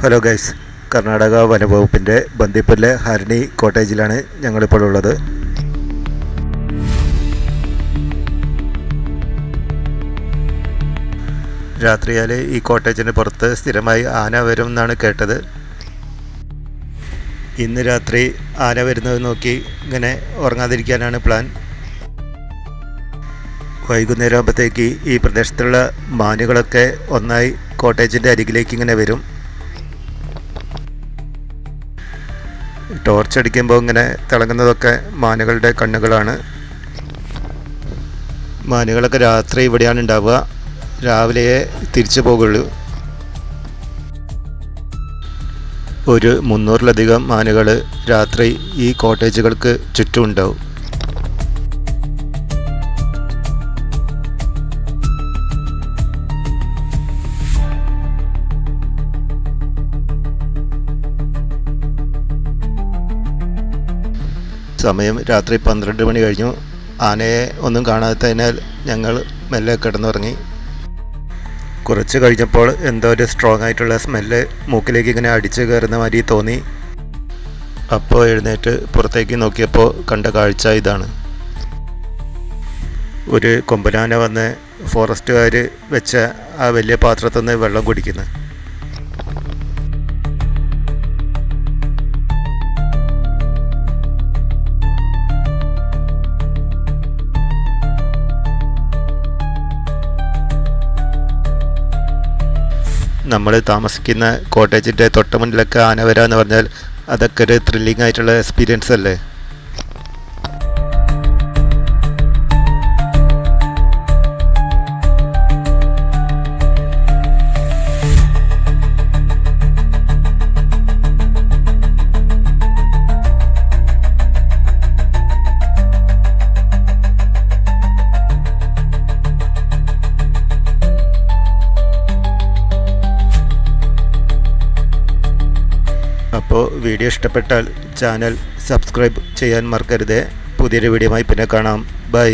Hello guys, Karnataka വനവകുപ്പിൻ്റെ ബന്ദിപ്പൂരിലെ Harini കോട്ടേജിലാണ് ഞങ്ങളിപ്പോൾ ഉള്ളത്. രാത്രിയാൽ ഈ കോട്ടേജിന് പുറത്ത് സ്ഥിരമായി ആന വരും എന്നാണ് കേട്ടത്. ഇന്ന് രാത്രി ആന വരുന്നത് നോക്കി ഇങ്ങനെ ഉറങ്ങാതിരിക്കാനാണ് പ്ലാൻ. വൈകുന്നേരം ആകുമ്പോഴത്തേക്ക് ഈ പ്രദേശത്തുള്ള മാനുകളൊക്കെ ഒന്നായി കോട്ടേജിൻ്റെ അരികിലേക്ക് ഇങ്ങനെ വരും. ടോർച്ച് അടിക്കുമ്പോൾ ഇങ്ങനെ തിളങ്ങുന്നതൊക്കെ മാനുകളുടെ കണ്ണുകളാണ്. മാനുകളൊക്കെ രാത്രി ഇവിടെയാണ് ഉണ്ടാവുക, രാവിലെയേ തിരിച്ചു പോകുള്ളൂ. ഒരു 300-ലധികം മാനുകൾ രാത്രി ഈ കോട്ടേജുകൾക്ക് ചുറ്റും ഉണ്ടാവും. സമയം രാത്രി 12 മണി കഴിഞ്ഞു. ആനയെ ഒന്നും കാണാത്തതിനാൽ ഞങ്ങൾ മെല്ലെ കിടന്നുറങ്ങി. കുറച്ച് കഴിഞ്ഞപ്പോൾ എന്തോ ഒരു സ്ട്രോങ് ആയിട്ടുള്ള സ്മെല്ല് മൂക്കിലേക്ക് ഇങ്ങനെ അടിച്ചു കയറുന്ന മാതിരി തോന്നി. അപ്പോൾ എഴുന്നേറ്റ് പുറത്തേക്ക് നോക്കിയപ്പോൾ കണ്ട കാഴ്ച ഇതാണ്. ഒരു കൊമ്പനാന വന്ന് ഫോറസ്റ്റുകാർ വെച്ച ആ വലിയ പാത്രത്തിൽ നിന്ന് വെള്ളം കുടിക്കുന്നു. നമ്മൾ താമസിക്കുന്ന കോട്ടേജിൻ്റെ തൊട്ട് മുന്നിലൊക്കെ ആന വരാമെന്ന് പറഞ്ഞാൽ അതൊക്കെ ഒരു ത്രില്ലിംഗ് ആയിട്ടുള്ള എക്സ്പീരിയൻസ് അല്ലേ. അപ്പോൾ വീഡിയോ ഇഷ്ടപ്പെട്ടാൽ ചാനൽ സബ്സ്ക്രൈബ് ചെയ്യാൻ മറക്കരുത്. പുതിയൊരു വീഡിയോയുമായി പിന്നെ കാണാം. ബൈ.